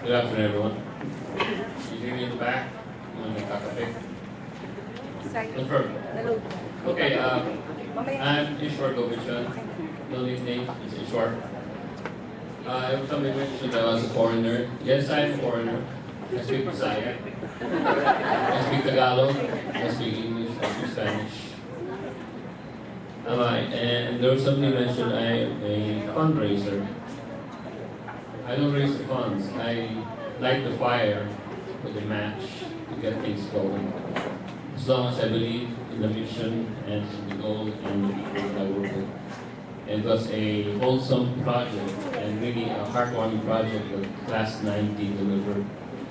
Good afternoon, everyone. You hear me in the back? You want to make confirm. Okay, I'm Ishwar Govichan. No nickname, it's Ishwar. Every time I mentioned I was a foreigner, yes, I'm a foreigner. I speak Bisaya. I speak Tagalog. I speak English. I speak Spanish. And there was somebody mentioned I'm a fundraiser. I don't raise the funds. I light the fire with a match to get things going. As long as I believe in the mission and the goal and the people I work with. It was a wholesome project and really a heartwarming project that Class 90 delivered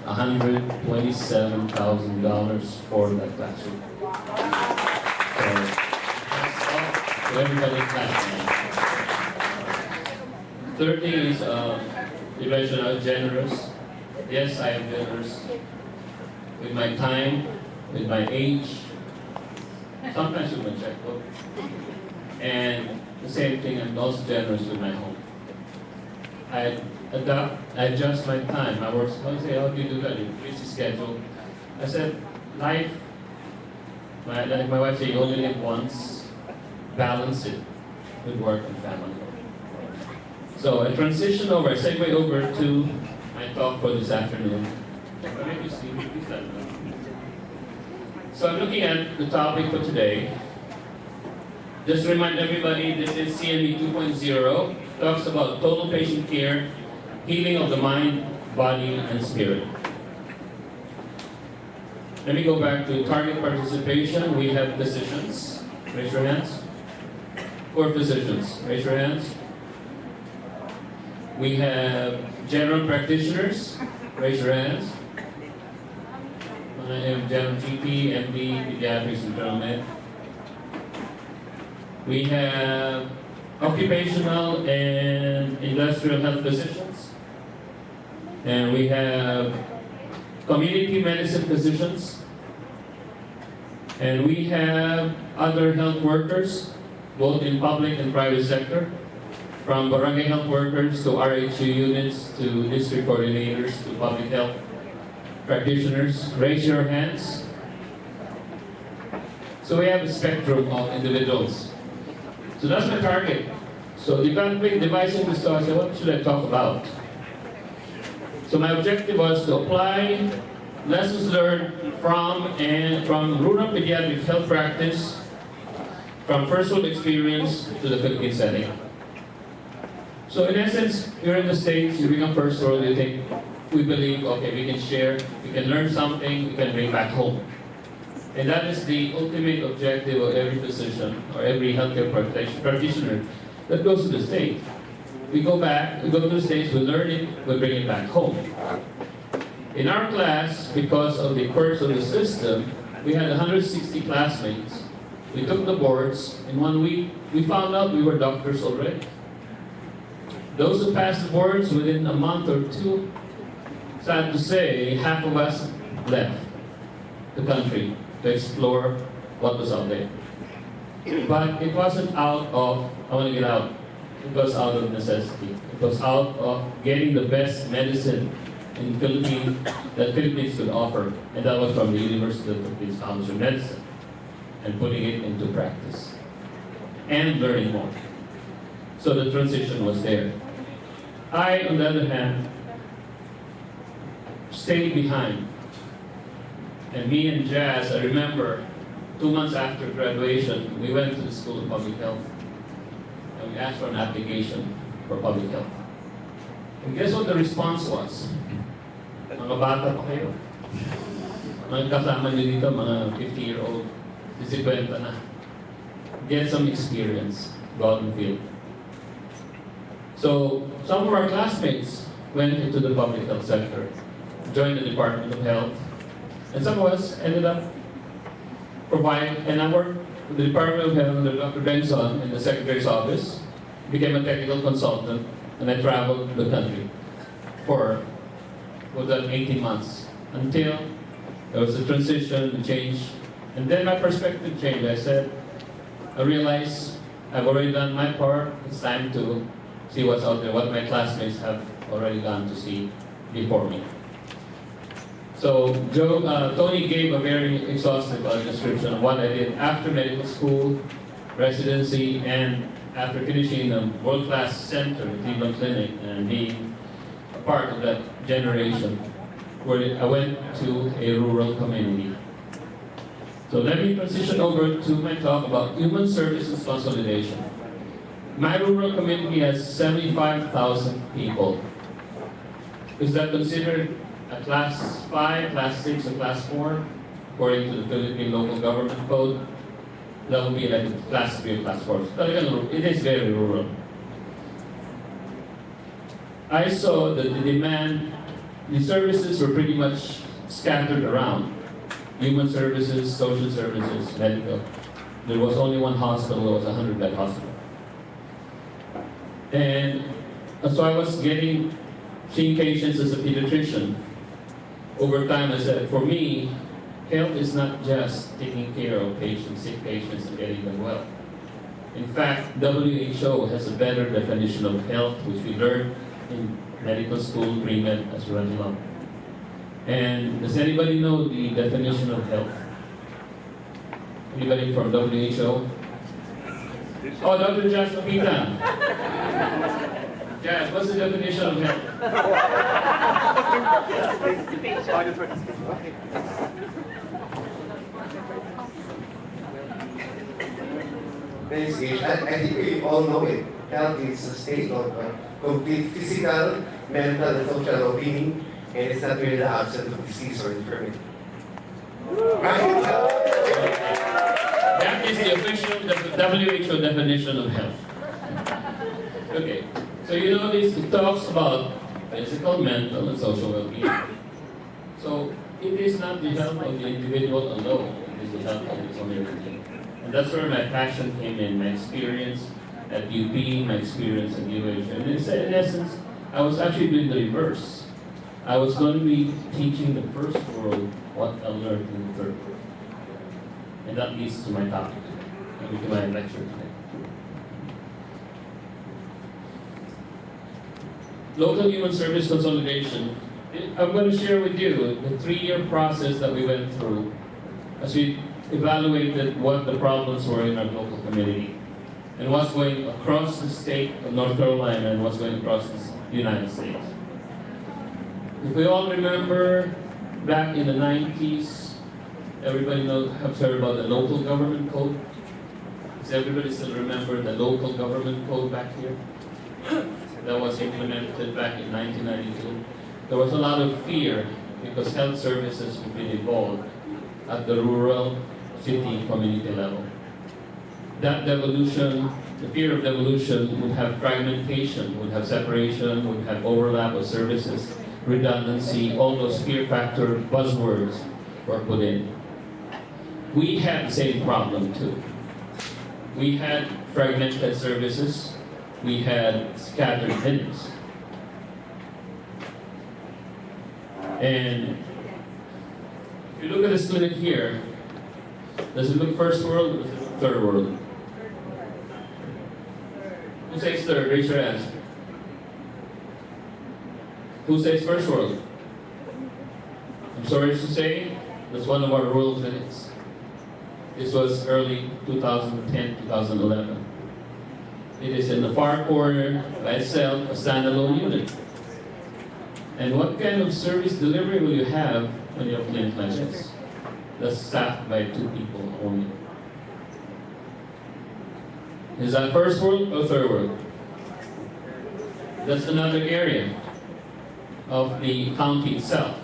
$127,000 for that classroom. So that's all to everybody in Class 90. Third thing is, you mentioned I was generous. Yes, I am generous with my time, with my age, sometimes with my checkbook. And the same thing, I'm also generous with my home. I adjust my time. I work, I say, how do you do that? You busy schedule. I said, life, like my wife said, you only live once, balance it with work and family. So I transition over, I segue over to my talk for this afternoon. So I'm looking at the topic for today. Just to remind everybody, this is CME 2.0. Talks about total patient care, healing of the mind, body, and spirit. Let me go back to target participation. We have physicians. Raise your hands. 4 physicians. Raise your hands. We have general practitioners. Raise your hands. I have general GP, MD, pediatrics, internal med. We have occupational and industrial health physicians. And we have community medicine physicians. And we have other health workers, both in public and private sector, from barangay health workers to RHU units to district coordinators to public health practitioners. Raise your hands. So we have a spectrum of individuals. So that's my target. So you got big devising this talk. So what should I talk about? So my objective was to apply lessons learned from rural pediatric health practice, from first world experience to the Philippine setting. So in essence, you're in the States, you become first world, you think, we believe, okay, we can share, we can learn something, we can bring back home. And that is the ultimate objective of every physician or every healthcare practitioner that goes to the States. We go back, we go to the States, we learn it, we bring it back home. In our class, because of the quirks of the system, we had 160 classmates. We took the boards. In 1 week, we found out we were doctors already. Those who passed the boards within a month or 2, sad to say, half of us left the country to explore what was out there. But it wasn't out of, I want to get out. It was out of necessity. It was out of getting the best medicine in Philippines that Philippines could offer. And that was from the University of the Philippines College of Medicine. And putting it into practice. And learning more. So the transition was there. I, on the other hand, stayed behind. And me and Jazz, I remember 2 months after graduation, we went to the School of Public Health. And we asked for an application for public health. And guess what the response was? Mga bata pa kayo. Mga kasama nyo dito, mga 50-year-old, 50 na. Get some experience, go out in the field. So some of our classmates went into the public health sector, joined the Department of Health, and some of us ended up providing, and I worked with the Department of Health under Dr. Benson in the Secretary's office, became a technical consultant, and I traveled the country for 18 months until there was a transition, a change, and then my perspective changed. I realized I've already done my part, it's time to see what's out there, what my classmates have already gone to see. before me. So Tony gave a very exhaustive description of what I did after medical school, residency, and after finishing a world-class center, Cleveland Clinic, and being a part of that generation, where I went to a rural community. So let me transition over to my talk about human services consolidation. My rural community has 75,000 people. Is that considered a class 5, class 6, or class 4, according to the Philippine Local Government Code? That would be like class 3 or class 4. It is very rural. I saw that the demand, the services were pretty much scattered around. Human services, social services, medical. There was only one hospital, it was a 100-bed hospital. And so I was seeing patients as a pediatrician. Over time, I said, for me, health is not just taking care of patients, sick patients, and getting them well. In fact, WHO has a better definition of health, which we learned in medical school, pre-med, as we went along. And does anybody know the definition of health? Anybody from WHO? Oh, Dr. Josh Lapita. Josh, what's the definition of health? Thanks, Gage. I think we all know it. Health is a state of complete physical, mental, and social well-being, and it's not really the absence of disease or infirmity. Right? That is the official WHO definition of health. Okay, so you know this, it talks about physical, mental, and social well-being. So it is not the health of the individual alone, it is the health of the community. And that's where my passion came in, my experience at UP, my experience at UH. And in essence, I was actually doing the reverse. I was going to be teaching the first world what I learned in the third world. And that leads to my topic today, and to my lecture today. Local human service consolidation. I'm going to share with you the 3-year process that we went through as we evaluated what the problems were in our local community and what's going across the state of North Carolina and what's going across the United States. If we all remember back in the 90s, everybody have heard about the local government code. Does everybody still remember the local government code back here? That was implemented back in 1992. There was a lot of fear because health services would be devolved at the rural, city, community level. That devolution, the fear of devolution, would have fragmentation, would have separation, would have overlap of services, redundancy, all those fear factor buzzwords were put in. We had the same problem too. We had fragmented services, we had scattered clinics. And if you look at this clinic here, does it look first world or does it look third world? Who says third? Raise your hands. Who says first world? I'm sorry to say, that's one of our rural clinics. This was early 2010, 2011. It is in the far corner by itself, a standalone unit. And what kind of service delivery will you have when you have a clinic like this? That's staffed by 2 people only. Is that first world or third world? That's another area of the county itself.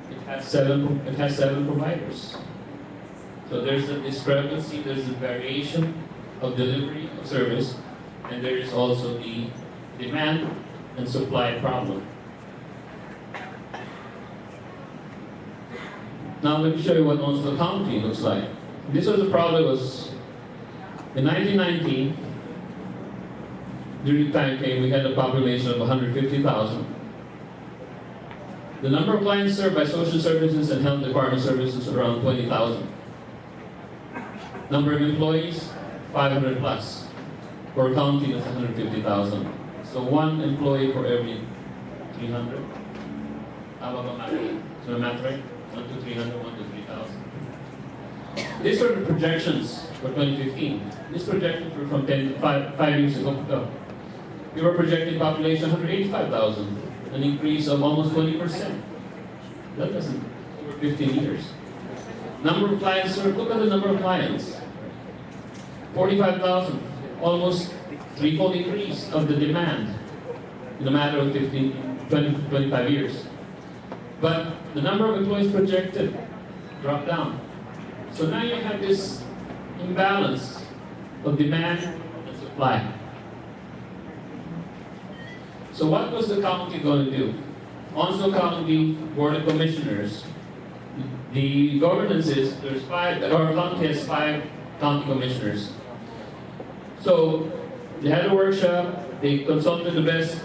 It has seven providers. So there's a discrepancy, there's a variation of delivery of service, and there is also the demand and supply problem. Now let me show you what Onslow County looks like. This was the problem was in 1990, during the time came, we had a population of 150,000. The number of clients served by social services and health department services around 20,000. Number of employees, 500 plus. For a county, that's 150,000. So 1 employee for every 300. How about math? So the math right? 1 to 300, 1 to 3,000. These were the projections for 2015. These projections were from 5 years ago. We were projecting population 185,000, an increase of almost 20%. That doesn't over 15 years. Number of clients, sir, look at the number of clients. 45,000, almost threefold increase of the demand in a matter of 20, 25 years. But the number of employees projected dropped down. So now you have this imbalance of demand and supply. So what was the county going to do? Onslow County Board of Commissioners, the governance is, our county has 5 county commissioners. So they had a workshop, they consulted the best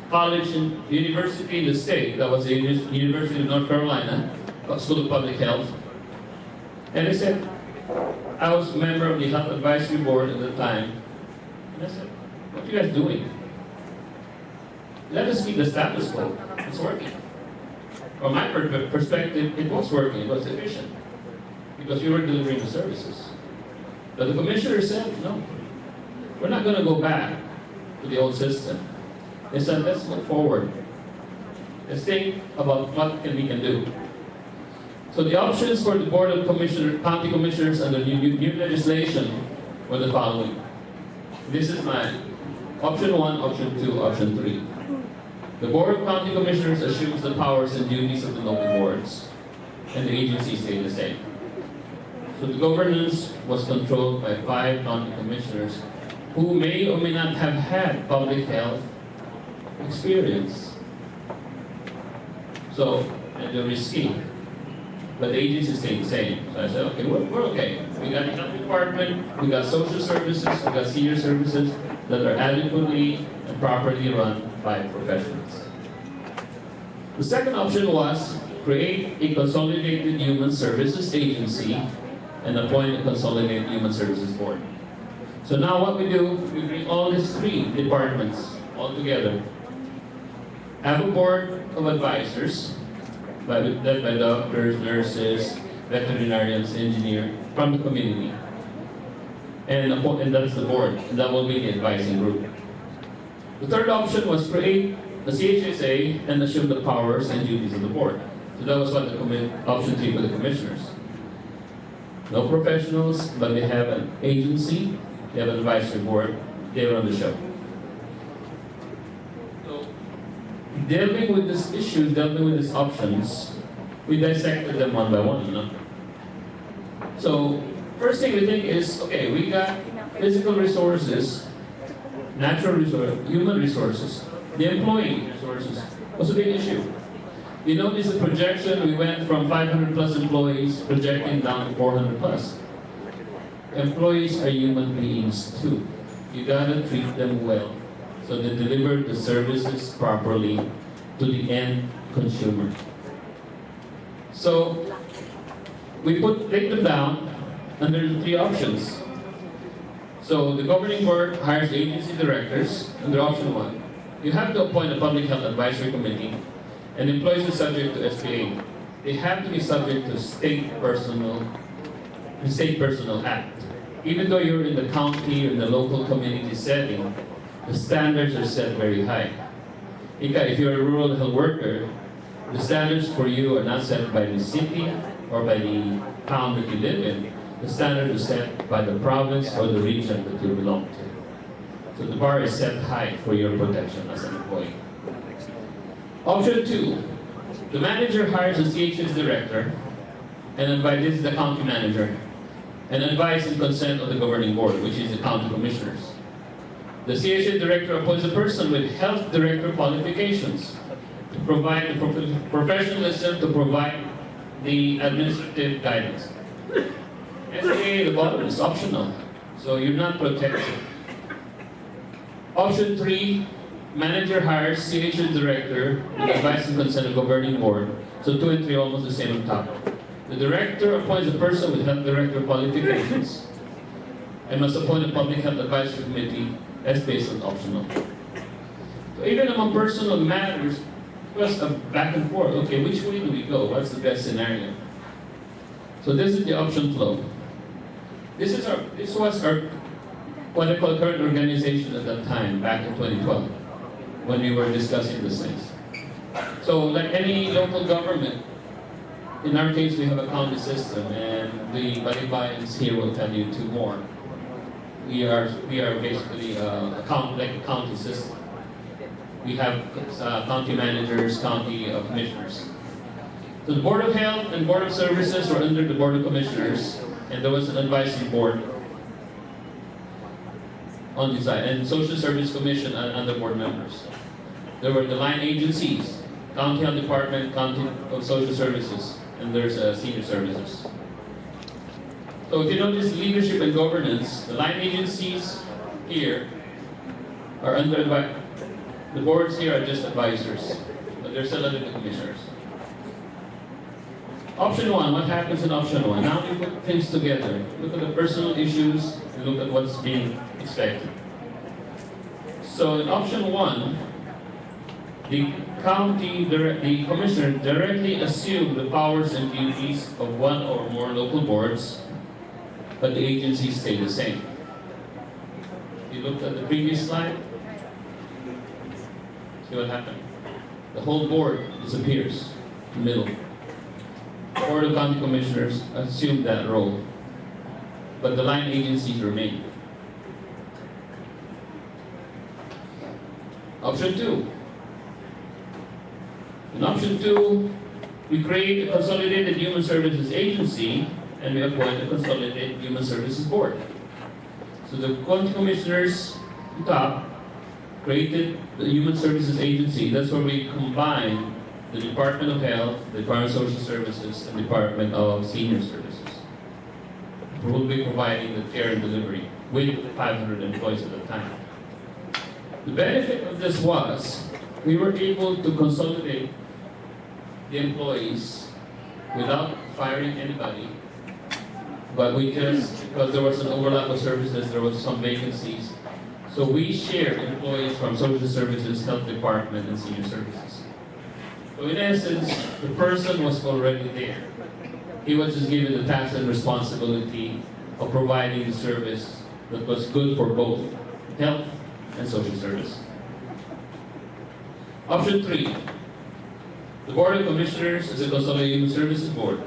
college and university in the state, that was the University of North Carolina, School of Public Health. And they said, I was a member of the Health Advisory Board at the time, and I said, what are you guys doing? Let us keep the status quo. It's working. From my perspective, it was working, it was efficient, because we were delivering the services. But the commissioner said, no, we're not going to go back to the old system. They said, let's look forward. Let's think about what we can do. So the options for the Board of County Commissioners under new legislation were the following. This is my option 1, option 2, option 3. The Board of County Commissioners assumes the powers and duties of the local boards, and the agencies stay the same. So the governance was controlled by 5 county commissioners who may or may not have had public health experience. So, and they're risky. But the agencies stay the same. So I said, okay, we're okay. We got the health department, we got social services, we got senior services that are adequately and properly run by professionals. The second option was create a consolidated human services agency and appoint a consolidated human services board. So now what we do, we bring all these 3 departments all together. Have a board of advisors, led by doctors, nurses, veterinarians, engineers from the community. And that's the board, and that will be the advising group. The third option was create the CHSA and assume the powers and duties of the board. So that was what option 3 for the commissioners. No professionals, but they have an agency, they have an advisory board, they run the show. So, delving with these issues, delving with these options, we dissected them one by one. No? So, first thing we think is, okay, we got physical resources, natural resources, human resources, the employee resources was a big issue. You notice the projection, we went from 500 plus employees projecting down to 400 plus. Employees are human beings too. You gotta treat them well so they deliver the services properly to the end consumer. So we take them down under the 3 options. So the governing board hires agency directors under option 1. You have to appoint a public health advisory committee, and employees are subject to SPA. They have to be subject to the State Personnel Act. Even though you're in the county or in the local community setting, the standards are set very high. If you're a rural health worker, the standards for you are not set by the city or by the town that you live in. The standards are set by the province or the region that you belong to. So the bar is set high for your protection as an employee. Option 2, the manager hires a CHS director, and this is the county manager, and advice and consent of the governing board, which is the county commissioners. The CHS director appoints a person with health director qualifications to provide the professionalism to provide the administrative guidance. SPA, the bottom is optional, so you're not protected. Option 3, manager hires CHS director with advice and consent of governing board. So 2 and 3 almost the same on top. The director appoints a person with health director qualifications and must appoint a public health advisory committee as based on optional. So even among personal matters, was a back and forth. Okay, which way do we go? What's the best scenario? So this is the option flow. This was our what I call current organization at that time, back in 2012, when we were discussing these things. So like any local government, in our case we have a county system, and the Balibayans here will tell you two more. We are basically a county system. We have county managers, county commissioners. So the Board of Health and Board of Services were under the Board of Commissioners, and there was an advisory board on the side, and Social Service Commission and other board members. There were the line agencies, County Health Department, County of Social Services, and there's Senior Services. So if you notice leadership and governance, the line agencies here are under the boards here are just advisors, but they're still under the commissioners. Option one, what happens in option one? Now we put things together. Look at the personal issues and look at what's being expected. So in option one, the commissioner directly assumed the powers and duties of one or more local boards, but the agencies stay the same. You looked at the previous slide, see what happened? The whole board disappears in the middle. Board of County Commissioners assumed that role, but the line agencies remain. Option two. In option two, we create a Consolidated Human Services Agency, and we appoint a Consolidated Human Services Board. So the County Commissioners, on top, created the Human Services Agency. That's where we combine the Department of Health, the Department of Social Services, and the Department of Senior Services. We will be providing the care and delivery with 500 employees at the time. The benefit of this was we were able to consolidate the employees without firing anybody, but we just, because there was an overlap of services, there was some vacancies, so we shared employees from Social Services, Health Department, and Senior Services. So in essence, the person was already there. He was just given the task and responsibility of providing the service that was good for both health and social service. Option three, the Board of Commissioners is a Consolidated Human Services Board.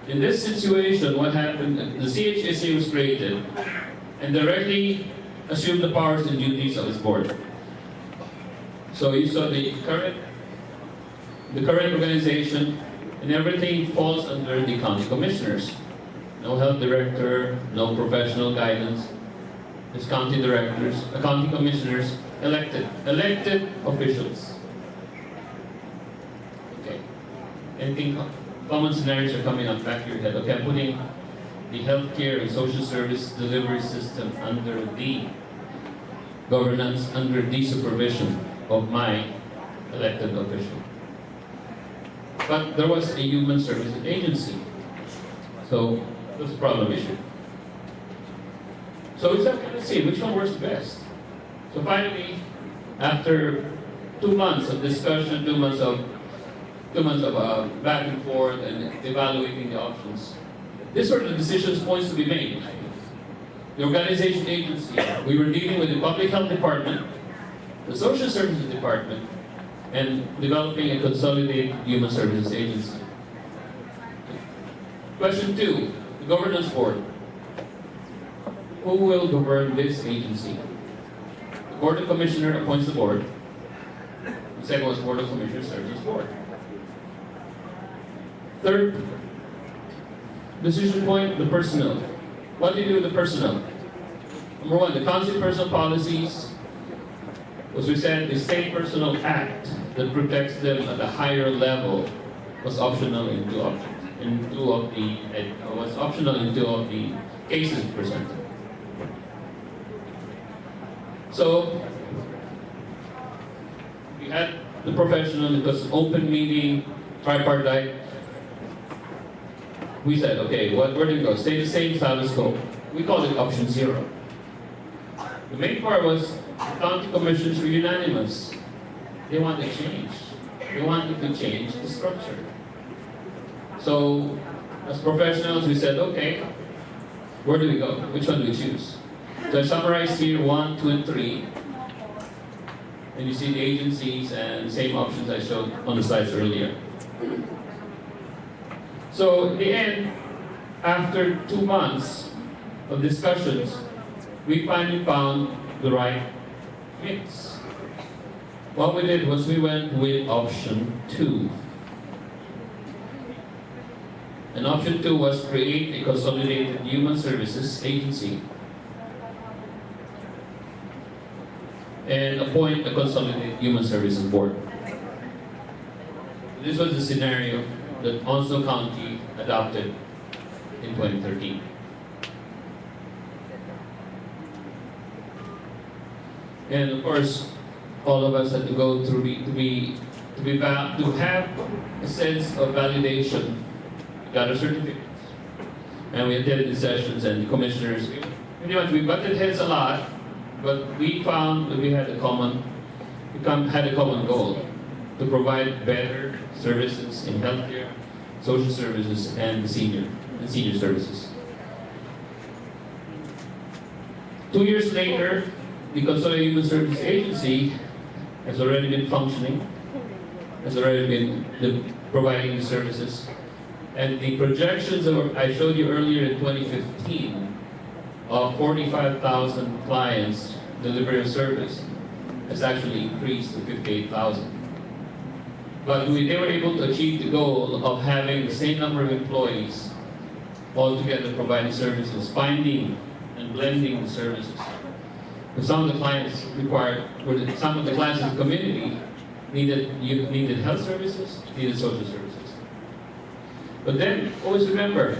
In this situation, what happened, the CHSA was created and directly assumed the powers and duties of its board. So you saw the current organization, and everything falls under the county commissioners. No health director, no professional guidance. It's county directors, county commissioners, elected officials. Okay. Anything common scenarios are coming up back of your head. Okay, I'm putting the healthcare and social service delivery system under the governance, under the supervision of my elected official. But there was a human services agency. So that's a problem issue. So it's okay to see which one works best. So finally, after 2 months of discussion, 2 months of back and forth and evaluating the options, these were the decisions points to be made. The organization agency, we were dealing with the Public Health Department, the Social Services Department, and developing a Consolidated Human Services Agency. Question 2, the Governance Board. Who will govern this agency? The Board of Commissioners appoints the board. The second was Board of Commissioners serves as board. Third, decision point, the personnel. What do you do with the personnel? Number one, the council personnel policies, as we said, the State Personnel Act that protects them at a higher level was optional in two of the cases presented. So we had the professional, it was open meeting, tripartite. We said, okay, where do we go? Stay the same status quo. We called it option 0. The main part was the county commissioners were unanimous. They wanted change. They wanted to change the structure. So, as professionals, we said, okay, where do we go? Which one do we choose? So I summarized here 1, 2, and 3. And you see the agencies and the same options I showed on the slides earlier. So in the end, after 2 months of discussions, we finally found the right mix. What we did was we went with option 2. And option 2 was create a consolidated human services agency and appoint a consolidated human services board. This was the scenario that Onslow County adopted in 2013. And of course, all of us had to go through to have a sense of validation. We got our certificates, and we attended the sessions and the commissioners. Pretty much we butted heads a lot, but we found that we had a common goal to provide better services in healthcare, social services, and senior services. 2 years later, the Consolidated Human Services Agency has already been functioning, has already been providing the services. And the projections that I showed you earlier in 2015 of 45,000 clients delivering service has actually increased to 58,000. But they were able to achieve the goal of having the same number of employees all together providing services, finding and blending the services. Some of the clients some of the clients in the community needed health services, needed social services. But then always remember,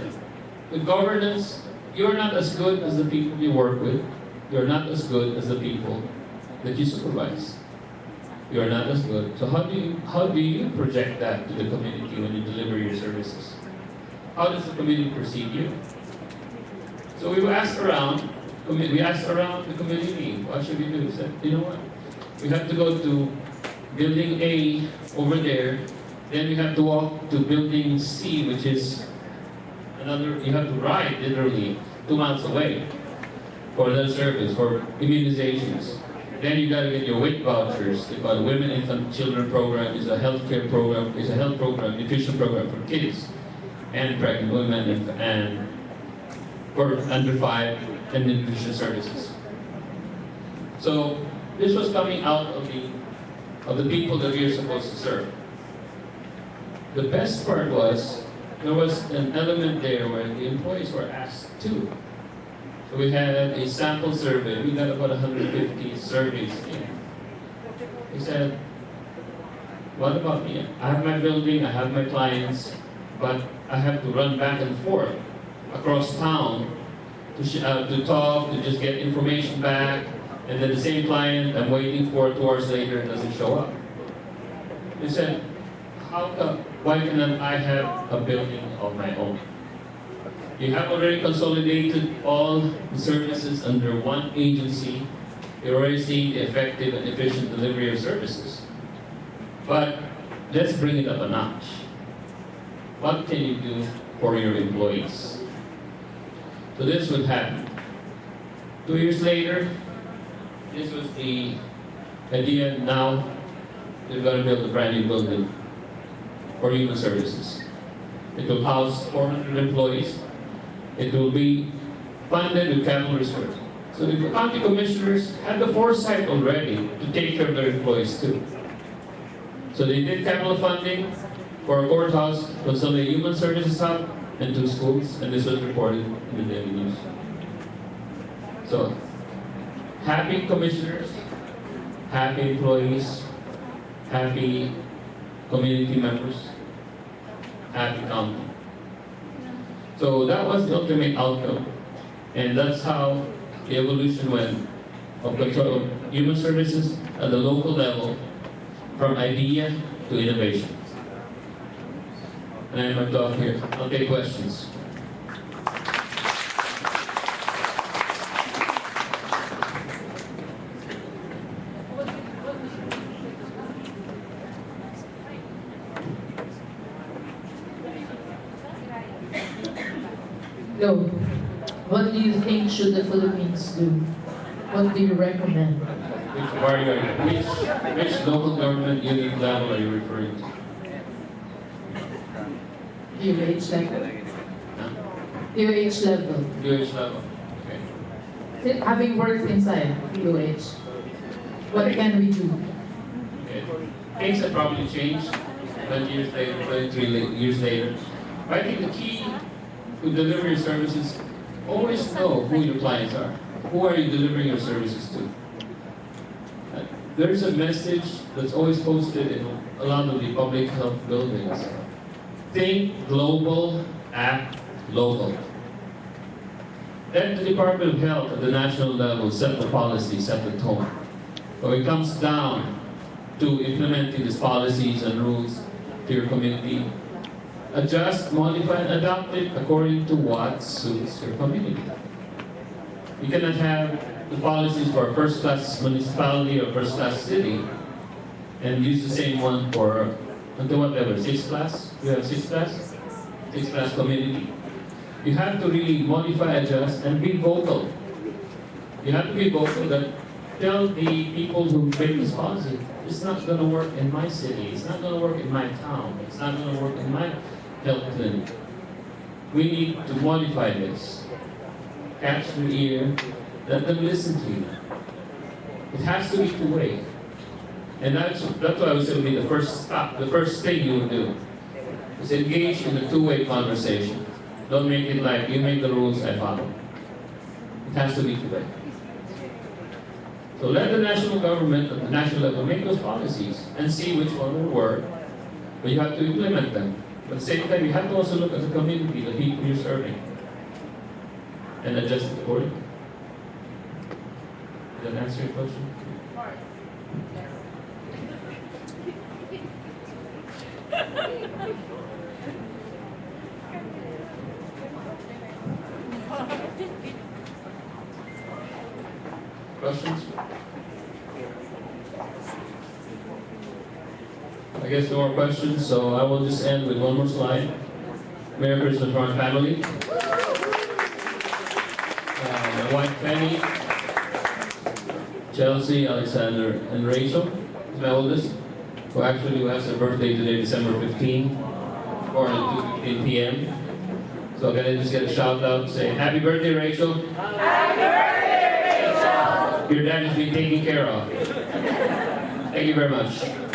with governance, you're not as good as the people you work with. You're not as good as the people that you supervise. You're not as good. So how do you project that to the community when you deliver your services? How does the community perceive you? So we asked around the community, what should we do? We said, you know what? We have to go to building A over there, then we have to walk to building C, which is you have to ride literally 2 miles away for that service, for immunizations. Then you gotta get your WIC vouchers. They call it Women, Infant, Children Program. It's a healthcare program. It's a health program, nutrition program for kids and pregnant women and for under 5 and nutrition services. So this was coming out of the people that we are supposed to serve. The best part was there was an element there where the employees were asked too. So we had a sample survey. We got about 150 surveys in. He said, what about me? I have my building, I have my clients, but I have to run back and forth across town to talk, to just get information back, and then the same client I'm waiting for 2 hours later and doesn't show up. He said, why cannot I have a building of my own? You have already consolidated all the services under one agency. You're already seeing the effective and efficient delivery of services. But let's bring it up a notch. What can you do for your employees? So this would happen. 2 years later, this was the idea. Now they're going to build a brand new building for human services. It will house 400 employees. It will be funded with capital resources. So the county commissioners had the foresight already to take care of their employees too. So they did capital funding for a courthouse, Consolidated Human Services Hub, and 2 schools, and this was reported in the Daily News. So, happy commissioners, happy employees, happy community members, happy county. So that was the ultimate outcome. And that's how the evolution went of control of human services at the local level, from idea to innovation. And I'm going to talk here. I'll take questions. Go. What do you think should the Philippines do? What do you recommend? Which local government unit level are you referring to? DOH level. DOH level. DOH level. Okay. Having worked inside DOH, what can we do? Okay. Things have probably changed 20 years later, 23 years later. But I think the key to deliver your services, always know who your clients are. Who are you delivering your services to? There's a message that's always posted in a lot of the public health buildings. Think global, act local. Let the Department of Health at the national level set the policy, set the tone. When it comes down to implementing these policies and rules to your community, adjust, modify, and adopt it according to what suits your community. You cannot have the policies for a first-class municipality or first-class city and use the same one for, until what level? 6th class? You have 6th class? 6th class community. You have to really modify, adjust, and be vocal. You have to be vocal that tell the people who make this policy, it's not going to work in my city, it's not going to work in my town, it's not going to work in my health clinic. We need to modify this. Catch their ear, let them listen to you. It has to be two-way. And that's why I would say would be the first stop, the first thing you would do. Is engage in a two-way conversation. Don't make it like, you make the rules, I follow. It has to be two-way. So let the national government at the national level make those policies and see which one will work, but you have to implement them. But at the same time, you have to also look at the community, the people you're serving, and adjust it accordingly. Does that answer your question? Questions? I guess no more questions, so I will just end with one more slide. Merry Christmas to our family. My wife Penny, Chelsea, Alexander, and Rachel is my oldest, who actually has her birthday today, December 15, born at 2:15 p.m. So I'm gonna just get a shout out, say happy birthday, Rachel. Happy birthday, Rachel. Your dad has been taken care of. Thank you very much.